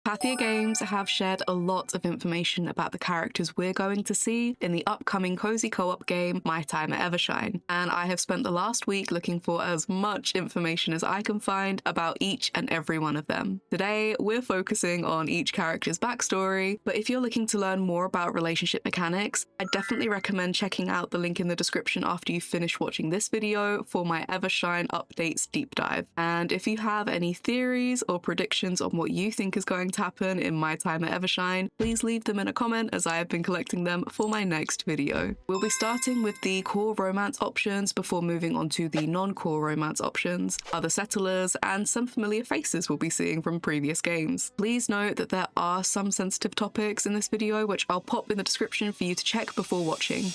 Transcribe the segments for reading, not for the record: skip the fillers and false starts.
Pathia Games have shared a lot of information about the characters we're going to see in the upcoming cozy co-op game My Time at Evershine, and I have spent the last week looking for as much information as I can find about each and every one of them. Today, we're focusing on each character's backstory, but if you're looking to learn more about relationship mechanics, I definitely recommend checking out the link in the description after you finish watching this video for my Evershine updates deep dive. And if you have any theories or predictions on what you think is going to happen in My Time at Evershine, please leave them in a comment as I have been collecting them for my next video. We'll be starting with the core romance options before moving on to the non-core romance options, other settlers, and some familiar faces we'll be seeing from previous games. Please note that there are some sensitive topics in this video which I'll pop in the description for you to check before watching.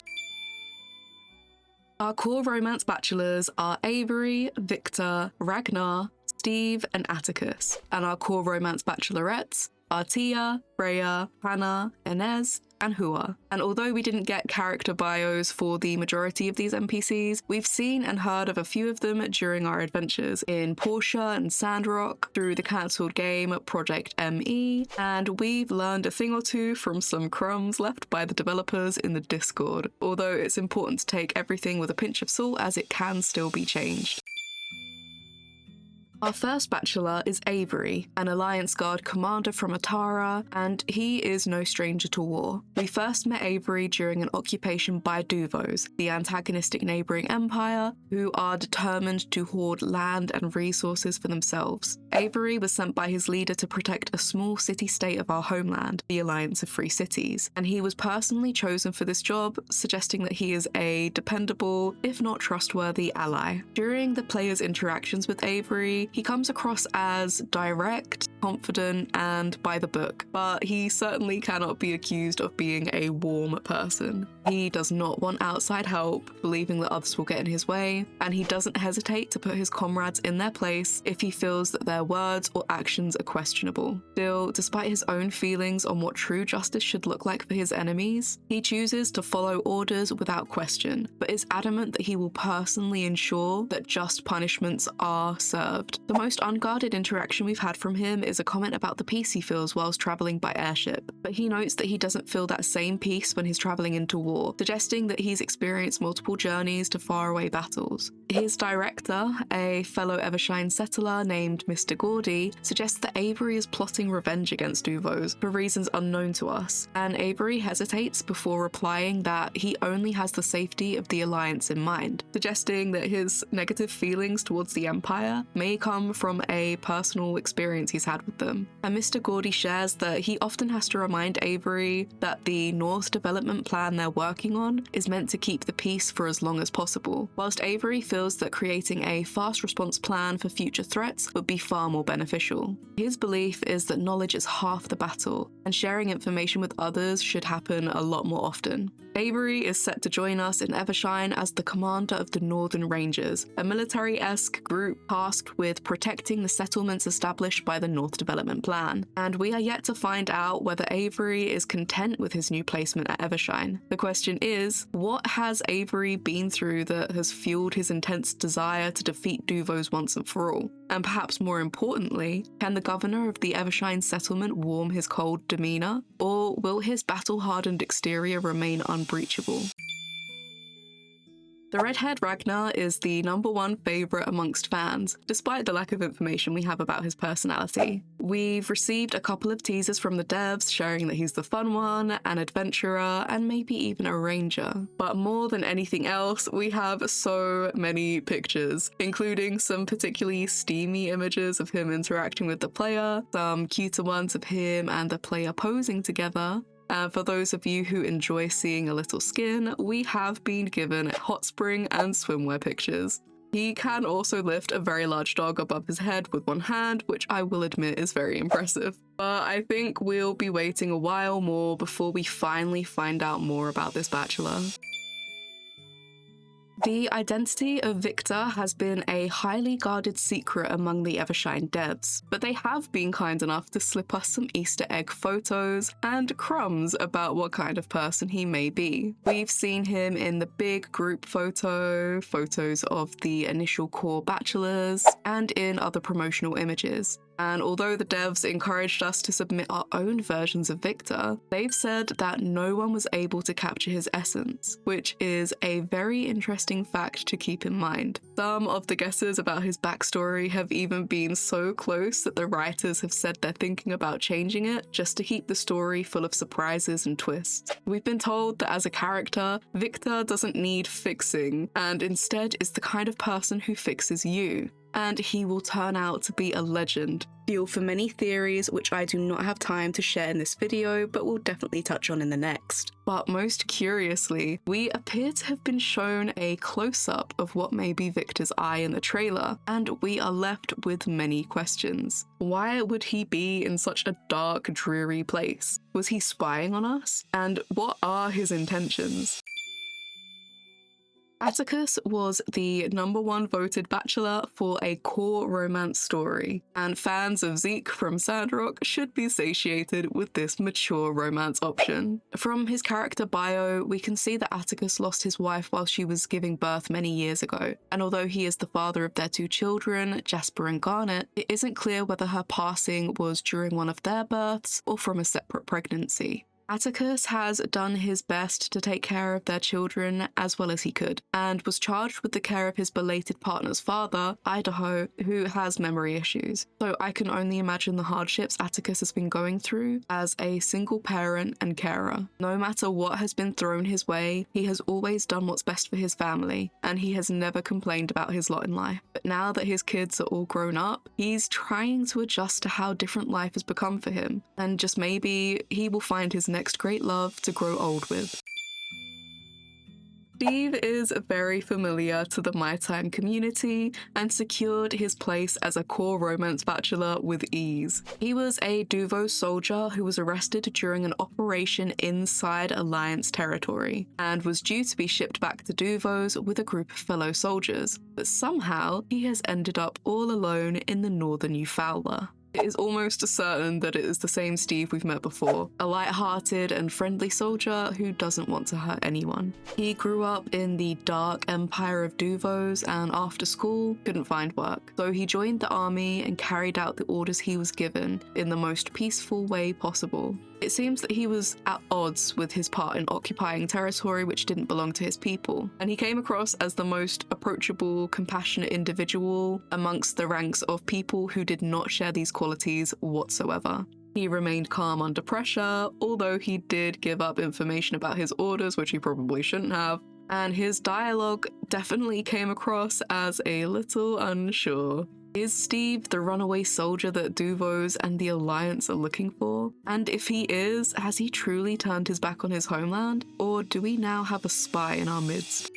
Our core romance bachelors are Avery, Victor, Ragnar, Steve, and Atticus, and our core romance bachelorettes are Tia, Freya, Hannah, Inez, and Hua. And although we didn't get character bios for the majority of these NPCs, we've seen and heard of a few of them during our adventures in Portia and Sandrock, through the cancelled game Project ME, and we've learned a thing or two from some crumbs left by the developers in the Discord, although it's important to take everything with a pinch of salt as it can still be changed. Our first bachelor is Avery, an Alliance Guard commander from Atara, and he is no stranger to war. We first met Avery during an occupation by Duvos, the antagonistic neighbouring empire, who are determined to hoard land and resources for themselves. Avery was sent by his leader to protect a small city-state of our homeland, the Alliance of Free Cities, and he was personally chosen for this job, suggesting that he is a dependable, if not trustworthy, ally. During the player's interactions with Avery, he comes across as direct, confident, and by the book, but he certainly cannot be accused of being a warm person. He does not want outside help, believing that others will get in his way, and he doesn't hesitate to put his comrades in their place if he feels that their words or actions are questionable. Still, despite his own feelings on what true justice should look like for his enemies, he chooses to follow orders without question, but is adamant that he will personally ensure that just punishments are served. The most unguarded interaction we've had from him is a comment about the peace he feels whilst travelling by airship, but he notes that he doesn't feel that same peace when he's travelling into war, suggesting that he's experienced multiple journeys to faraway battles. His director, a fellow Evershine settler named Mr. Gordy, suggests that Avery is plotting revenge against Duvos for reasons unknown to us, and Avery hesitates before replying that he only has the safety of the Alliance in mind, suggesting that his negative feelings towards the Empire may come from a personal experience he's had with them. And Mr. Gordy shares that he often has to remind Avery that the North development plan they're working on is meant to keep the peace for as long as possible, whilst Avery feels that creating a fast response plan for future threats would be far more beneficial. His belief is that knowledge is half the battle, and sharing information with others should happen a lot more often. Avery is set to join us in Evershine as the commander of the Northern Rangers, a military-esque group tasked with protecting the settlements established by the North Development Plan, and we are yet to find out whether Avery is content with his new placement at Evershine. The question is, what has Avery been through that has fueled his intense desire to defeat Duvos once and for all? And perhaps more importantly, can the governor of the Evershine settlement warm his cold demeanour, or will his battle-hardened exterior remain unbreachable? The redhead Ragnar is the #1 favourite amongst fans, despite the lack of information we have about his personality. We've received a couple of teasers from the devs showing that he's the fun one, an adventurer, and maybe even a ranger. But more than anything else, we have so many pictures, including some particularly steamy images of him interacting with the player, some cuter ones of him and the player posing together. And for those of you who enjoy seeing a little skin, we have been given hot spring and swimwear pictures. He can also lift a very large dog above his head with one hand, which I will admit is very impressive. But I think we'll be waiting a while more before we finally find out more about this bachelor. The identity of Victor has been a highly guarded secret among the Evershine devs, but they have been kind enough to slip us some Easter egg photos and crumbs about what kind of person he may be. We've seen him in the big group photos of the initial core bachelors, and in other promotional images. And although the devs encouraged us to submit our own versions of Victor, they've said that no one was able to capture his essence, which is a very interesting fact to keep in mind. Some of the guesses about his backstory have even been so close that the writers have said they're thinking about changing it just to keep the story full of surprises and twists. We've been told that as a character, Victor doesn't need fixing, and instead is the kind of person who fixes you. And he will turn out to be a legend. Fuel for many theories, which I do not have time to share in this video, but will definitely touch on in the next. But most curiously, we appear to have been shown a close-up of what may be Victor's eye in the trailer, and we are left with many questions. Why would he be in such a dark, dreary place? Was he spying on us? And what are his intentions? Atticus was the #1 voted bachelor for a core romance story, and fans of Zeke from Sandrock should be satiated with this mature romance option. From his character bio, we can see that Atticus lost his wife while she was giving birth many years ago, and although he is the father of their 2 children, Jasper and Garnet, it isn't clear whether her passing was during one of their births or from a separate pregnancy. Atticus has done his best to take care of their children as well as he could, and was charged with the care of his belated partner's father, Idaho, who has memory issues. So I can only imagine the hardships Atticus has been going through as a single parent and carer. No matter what has been thrown his way, he has always done what's best for his family, and he has never complained about his lot in life. But now that his kids are all grown up, he's trying to adjust to how different life has become for him, and just maybe he will find his next great love to grow old with. Steve is very familiar to the My Time community and secured his place as a core romance bachelor with ease. He was a Duvo soldier who was arrested during an operation inside Alliance territory and was due to be shipped back to Duvos with a group of fellow soldiers, but somehow he has ended up all alone in the northern Euphaula. It is almost certain that it is the same Steve we've met before, a light-hearted and friendly soldier who doesn't want to hurt anyone. He grew up in the dark empire of Duvos and after school couldn't find work, so he joined the army and carried out the orders he was given in the most peaceful way possible. It seems that he was at odds with his part in occupying territory which didn't belong to his people, and he came across as the most approachable, compassionate individual amongst the ranks of people who did not share these qualities whatsoever. He remained calm under pressure, although he did give up information about his orders, which he probably shouldn't have, and his dialogue definitely came across as a little unsure. Is Steve the runaway soldier that Duvos and the Alliance are looking for? And if he is, has he truly turned his back on his homeland? Or do we now have a spy in our midst?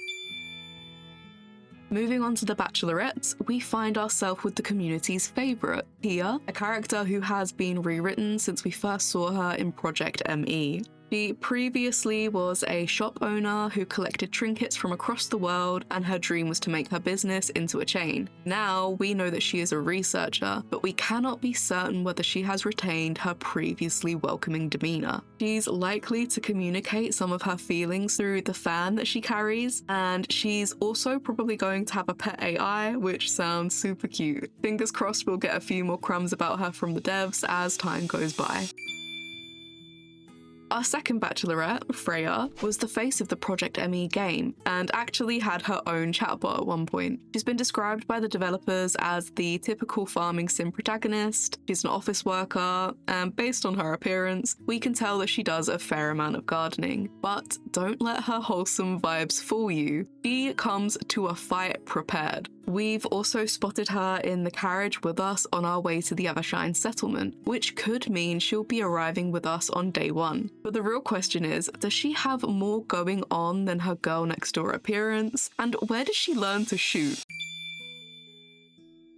Moving on to the bachelorettes, we find ourselves with the community's favourite, Pia, a character who has been rewritten since we first saw her in Project ME. She previously was a shop owner who collected trinkets from across the world, and her dream was to make her business into a chain. Now we know that she is a researcher, but we cannot be certain whether she has retained her previously welcoming demeanour. She's likely to communicate some of her feelings through the fan that she carries, and she's also probably going to have a pet AI, which sounds super cute. Fingers crossed we'll get a few more crumbs about her from the devs as time goes by. Our second bachelorette, Freya, was the face of the Project ME game and actually had her own chatbot at one point. She's been described by the developers as the typical farming sim protagonist. She's an office worker, and based on her appearance, we can tell that she does a fair amount of gardening. But don't let her wholesome vibes fool you. She comes to a fight prepared. We've also spotted her in the carriage with us on our way to the Evershine settlement, which could mean she'll be arriving with us on day 1. But the real question is, does she have more going on than her girl next door appearance? And where does she learn to shoot?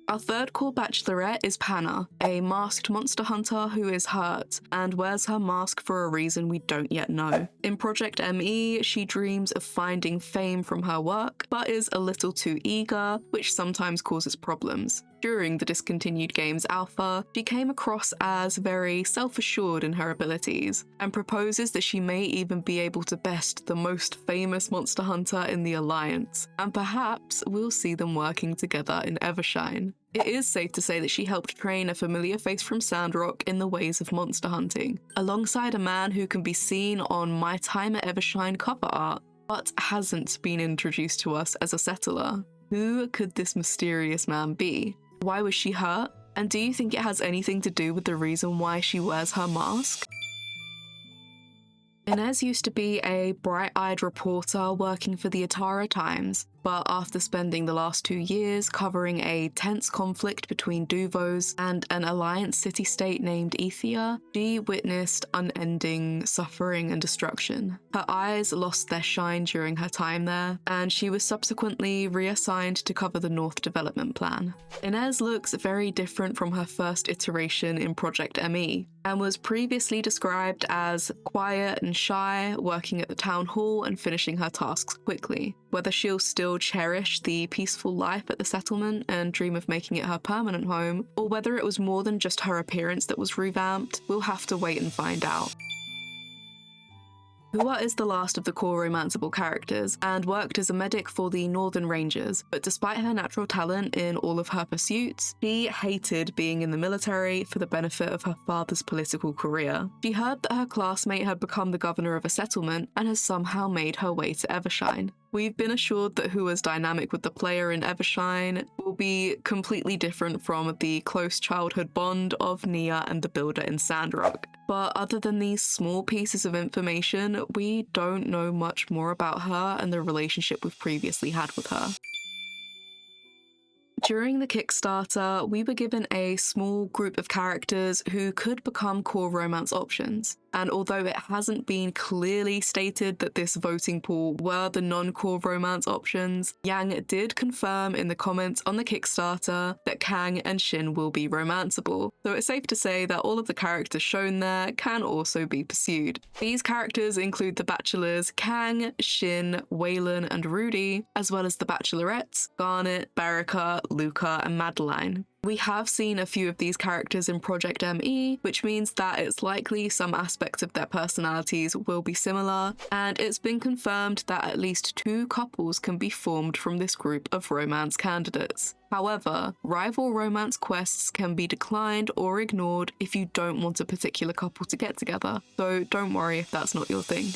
Our third core bachelorette is Panna, a masked monster hunter who is hurt and wears her mask for a reason we don't yet know. In Project ME, she dreams of finding fame from her work, but is a little too eager, which sometimes causes problems. During the discontinued game's alpha, she came across as very self-assured in her abilities, and proposes that she may even be able to best the most famous monster hunter in the Alliance, and perhaps we'll see them working together in Evershine. It is safe to say that she helped train a familiar face from Sandrock in the ways of monster hunting, alongside a man who can be seen on My Time at Evershine cover art, but hasn't been introduced to us as a settler. Who could this mysterious man be? Why was she hurt? And do you think it has anything to do with the reason why she wears her mask? Inez used to be a bright-eyed reporter working for the Atara Times, but after spending the last 2 years covering a tense conflict between Duvos and an Alliance city-state named Ethia, she witnessed unending suffering and destruction. Her eyes lost their shine during her time there, and she was subsequently reassigned to cover the North Development Plan. Inez looks very different from her first iteration in Project ME, and was previously described as quiet and shy, working at the town hall and finishing her tasks quickly. Whether she'll still cherish the peaceful life at the settlement and dream of making it her permanent home, or whether it was more than just her appearance that was revamped, we'll have to wait and find out. Hua is the last of the core romanceable characters, and worked as a medic for the Northern Rangers, but despite her natural talent in all of her pursuits, she hated being in the military for the benefit of her father's political career. She heard that her classmate had become the governor of a settlement and has somehow made her way to Evershine. We've been assured that Hua's dynamic with the player in Evershine will be completely different from the close childhood bond of Nia and the Builder in Sandrock. But other than these small pieces of information, we don't know much more about her and the relationship we've previously had with her. During the Kickstarter, we were given a small group of characters who could become core romance options. And although it hasn't been clearly stated that this voting pool were the non-core romance options, Yang did confirm in the comments on the Kickstarter that Kang and Shin will be romanceable, so it's safe to say that all of the characters shown there can also be pursued. These characters include the Bachelors Kang, Shin, Waylon, and Rudy, as well as the Bachelorettes Garnet, Baraka, Luca, and Madeline. We have seen a few of these characters in Project ME, which means that it's likely some aspects of their personalities will be similar, and it's been confirmed that at least 2 couples can be formed from this group of romance candidates. However, rival romance quests can be declined or ignored if you don't want a particular couple to get together, so don't worry if that's not your thing.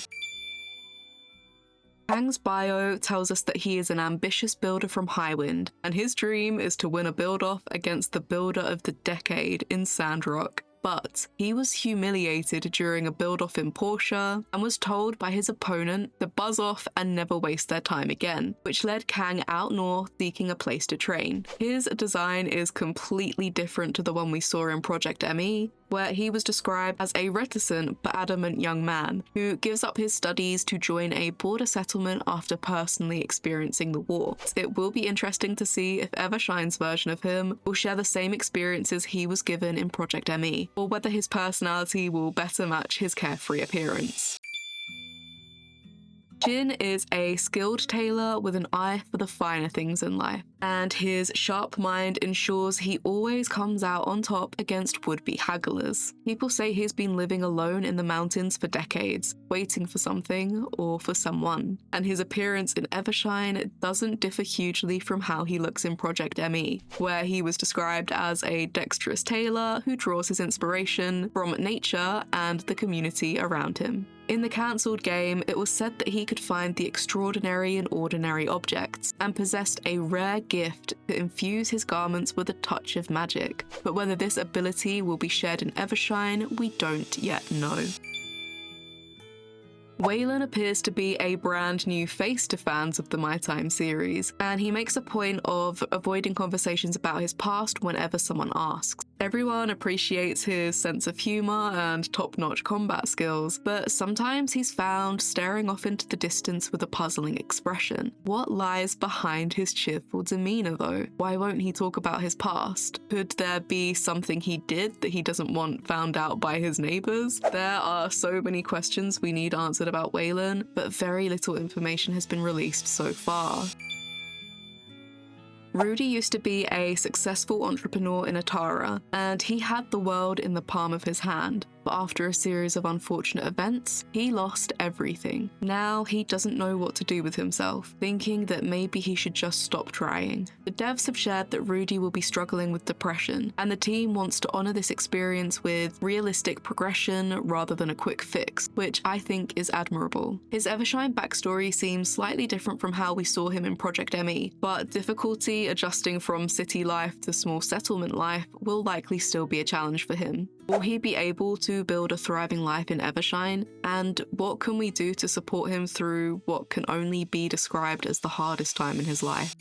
Kang's bio tells us that he is an ambitious builder from Highwind, and his dream is to win a build-off against the builder of the decade in Sandrock. But he was humiliated during a build-off in Portia and was told by his opponent to buzz off and never waste their time again, which led Kang out north seeking a place to train. His design is completely different to the one we saw in Project ME, where he was described as a reticent but adamant young man who gives up his studies to join a border settlement after personally experiencing the war. It will be interesting to see if Evershine's version of him will share the same experiences he was given in Project ME, or whether his personality will better match his carefree appearance. Jin is a skilled tailor with an eye for the finer things in life, and his sharp mind ensures he always comes out on top against would-be hagglers. People say he's been living alone in the mountains for decades, waiting for something or for someone, and his appearance in Evershine doesn't differ hugely from how he looks in Project ME, where he was described as a dexterous tailor who draws his inspiration from nature and the community around him. In the cancelled game, it was said that he could find the extraordinary in ordinary objects, and possessed a rare gift to infuse his garments with a touch of magic. But whether this ability will be shared in Evershine, we don't yet know. Waylon appears to be a brand new face to fans of the My Time series, and he makes a point of avoiding conversations about his past whenever someone asks. Everyone appreciates his sense of humour and top-notch combat skills, but sometimes he's found staring off into the distance with a puzzling expression. What lies behind his cheerful demeanour though? Why won't he talk about his past? Could there be something he did that he doesn't want found out by his neighbours? There are so many questions we need answered about Waylon, but very little information has been released so far. Rudy used to be a successful entrepreneur in Atara, and he had the world in the palm of his hand. But after a series of unfortunate events, he lost everything. Now he doesn't know what to do with himself, thinking that maybe he should just stop trying. The devs have shared that Rudy will be struggling with depression, and the team wants to honor this experience with realistic progression rather than a quick fix, which I think is admirable. His Evershine backstory seems slightly different from how we saw him in Project ME, but difficulty adjusting from city life to small settlement life will likely still be a challenge for him. Will he be able to build a thriving life in Evershine? And what can we do to support him through what can only be described as the hardest time in his life?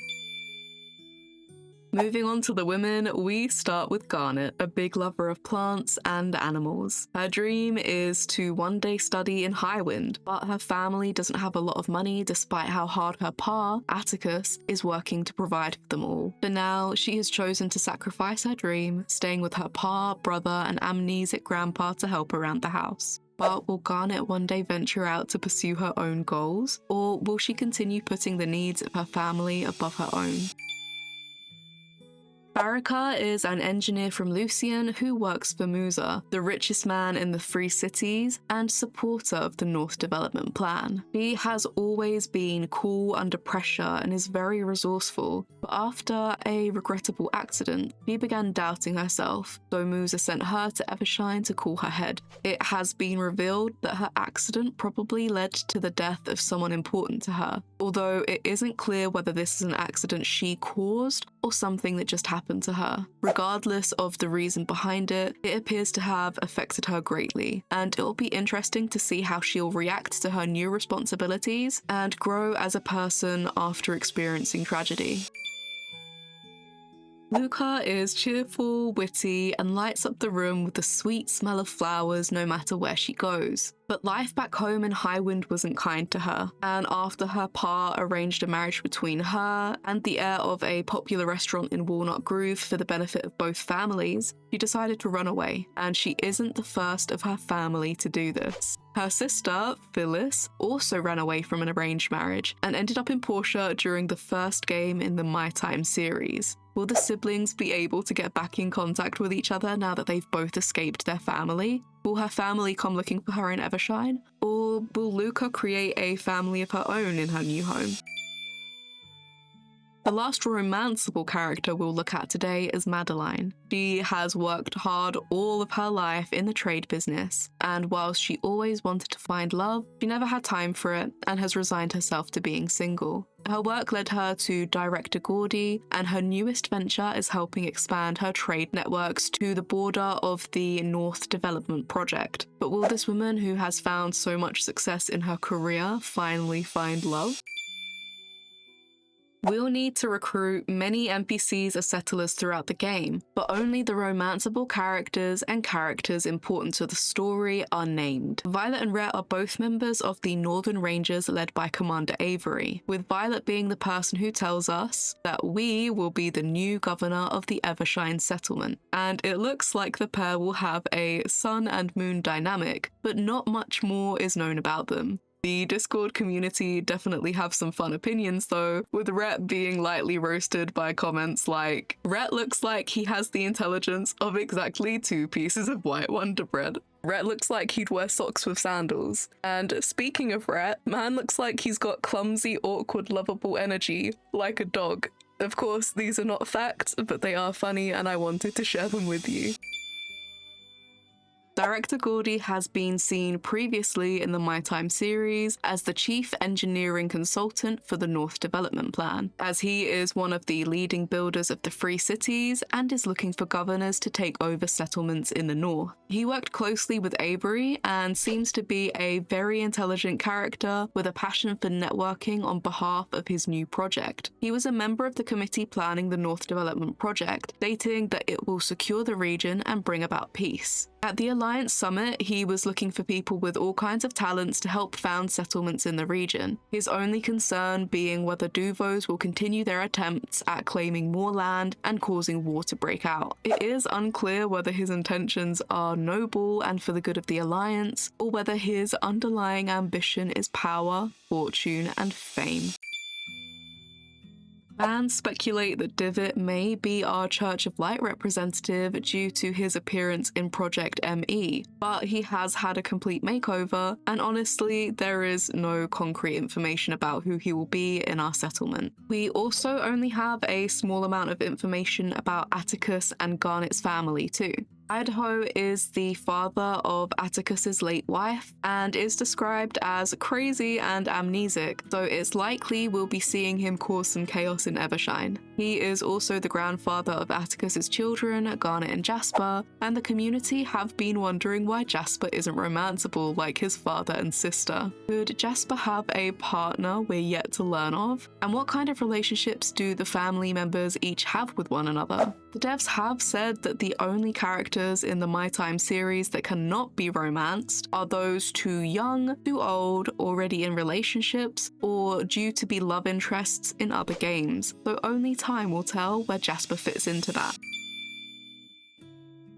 Moving on to the women, we start with Garnet, a big lover of plants and animals. Her dream is to one day study in Highwind, but her family doesn't have a lot of money despite how hard her pa, Atticus, is working to provide for them all. For now, she has chosen to sacrifice her dream, staying with her pa, brother, and amnesic grandpa to help around the house. But will Garnet one day venture out to pursue her own goals, or will she continue putting the needs of her family above her own? Barakar is an engineer from Lucian who works for Musa, the richest man in the Free Cities and supporter of the North Development Plan. She has always been cool under pressure and is very resourceful, but after a regrettable accident, she began doubting herself, so Musa sent her to Evershine to cool her head. It has been revealed that her accident probably led to the death of someone important to her, although it isn't clear whether this is an accident she caused or something that just happened to her. Regardless of the reason behind it, it appears to have affected her greatly, and it'll be interesting to see how she'll react to her new responsibilities and grow as a person after experiencing tragedy. Luca is cheerful, witty, and lights up the room with the sweet smell of flowers no matter where she goes. But life back home in Highwind wasn't kind to her, and after her pa arranged a marriage between her and the heir of a popular restaurant in Walnut Grove for the benefit of both families, she decided to run away, and she isn't the first of her family to do this. Her sister, Phyllis, also ran away from an arranged marriage and ended up in Portia during the first game in the My Time series. Will the siblings be able to get back in contact with each other now that they've both escaped their family? Will her family come looking for her in Evershine? Or will Luca create a family of her own in her new home? The last romanceable character we'll look at today is Madeline. She has worked hard all of her life in the trade business, and whilst she always wanted to find love, she never had time for it and has resigned herself to being single. Her work led her to Director Gordy, and her newest venture is helping expand her trade networks to the border of the North Development Project. But will this woman who has found so much success in her career finally find love? We'll need to recruit many NPCs as settlers throughout the game, but only the romanceable characters and characters important to the story are named. Violet and Rhett are both members of the Northern Rangers led by Commander Avery, with Violet being the person who tells us that we will be the new governor of the Evershine settlement. And it looks like the pair will have a sun and moon dynamic, but not much more is known about them. The Discord community definitely have some fun opinions though, with Rhett being lightly roasted by comments like, "Rhett looks like he has the intelligence of exactly 2 pieces of white Wonder Bread. Rhett looks like he'd wear socks with sandals. And speaking of Rhett, man looks like he's got clumsy, awkward, lovable energy, like a dog." Of course, these are not facts, but they are funny and I wanted to share them with you. Director Gordy has been seen previously in the My Time series as the chief engineering consultant for the North Development Plan, as he is one of the leading builders of the Free Cities and is looking for governors to take over settlements in the north. He worked closely with Avery and seems to be a very intelligent character with a passion for networking on behalf of his new project. He was a member of the committee planning the North Development Project, stating that it will secure the region and bring about peace. At the Alliance Summit, he was looking for people with all kinds of talents to help found settlements in the region, his only concern being whether Duvos will continue their attempts at claiming more land and causing war to break out. It is unclear whether his intentions are noble and for the good of the Alliance, or whether his underlying ambition is power, fortune, and fame. Fans speculate that Divot may be our Church of Light representative due to his appearance in Project ME, but he has had a complete makeover, and honestly, there is no concrete information about who he will be in our settlement. We also only have a small amount of information about Atticus and Garnet's family too. Idaho is the father of Atticus's late wife and is described as crazy and amnesic, so it's likely we'll be seeing him cause some chaos in Evershine. He is also the grandfather of Atticus's children, Garnet and Jasper, and the community have been wondering why Jasper isn't romanceable like his father and sister. Could Jasper have a partner we're yet to learn of? And what kind of relationships do the family members each have with one another? The devs have said that the only characters in the My Time series that cannot be romanced are those too young, too old, already in relationships, or due to be love interests in other games, so only time will tell where Jasper fits into that.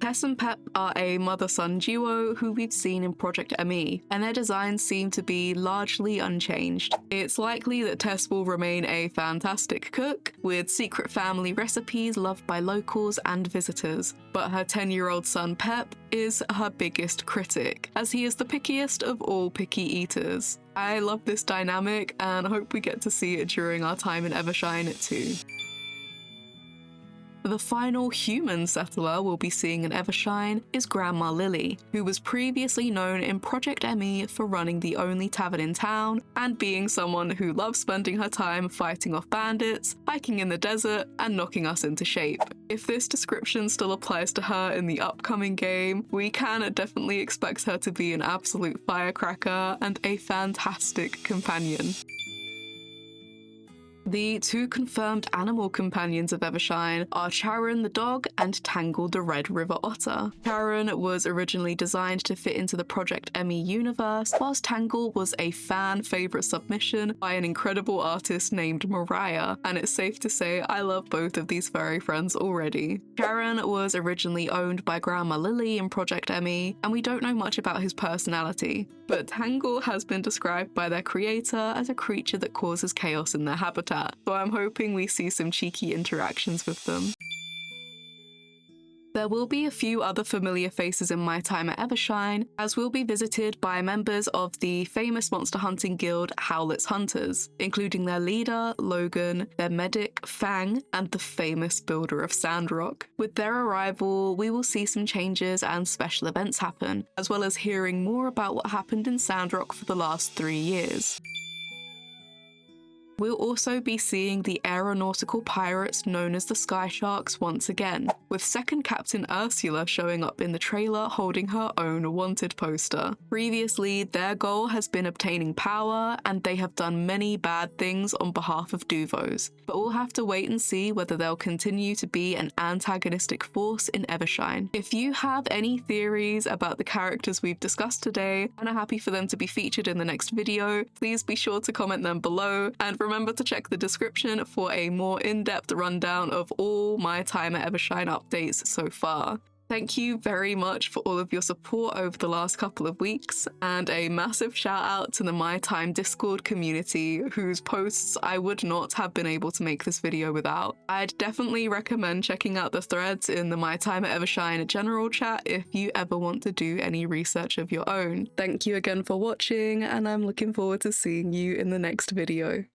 Tess and Pep are a mother-son duo who we've seen in Project ME, and their designs seem to be largely unchanged. It's likely that Tess will remain a fantastic cook, with secret family recipes loved by locals and visitors, but her 10-year-old son Pep is her biggest critic, as he is the pickiest of all picky eaters. I love this dynamic and hope we get to see it during our time in Evershine too. The final human settler we'll be seeing in Evershine is Grandma Lily, who was previously known in Project ME for running the only tavern in town and being someone who loves spending her time fighting off bandits, hiking in the desert, and knocking us into shape. If this description still applies to her in the upcoming game, we can definitely expect her to be an absolute firecracker and a fantastic companion. The two confirmed animal companions of Evershine are Charon the dog and Tangle the red river otter. Charon was originally designed to fit into the Project ME universe, whilst Tangle was a fan favourite submission by an incredible artist named Mariah, and it's safe to say I love both of these furry friends already. Charon was originally owned by Grandma Lily in Project ME, and we don't know much about his personality, but Tangle has been described by their creator as a creature that causes chaos in their habitat. So I'm hoping we see some cheeky interactions with them. There will be a few other familiar faces in my time at Evershine, as we'll be visited by members of the famous monster hunting guild Howlett's Hunters, including their leader, Logan, their medic, Fang, and the famous builder of Sandrock. With their arrival, we will see some changes and special events happen, as well as hearing more about what happened in Sandrock for the last 3 years. We'll also be seeing the aeronautical pirates known as the Sky Sharks once again, with second Captain Ursula showing up in the trailer holding her own wanted poster. Previously, their goal has been obtaining power, and they have done many bad things on behalf of Duvos, but we'll have to wait and see whether they'll continue to be an antagonistic force in Evershine. If you have any theories about the characters we've discussed today and are happy for them to be featured in the next video, please be sure to comment them below, and remember to check the description for a more in-depth rundown of all my time at Evershine updates so far. Thank you very much for all of your support over the last couple of weeks, and a massive shout out to the My Time Discord community, whose posts I would not have been able to make this video without. I'd definitely recommend checking out the threads in the My Time at Evershine general chat if you ever want to do any research of your own. Thank you again for watching, and I'm looking forward to seeing you in the next video.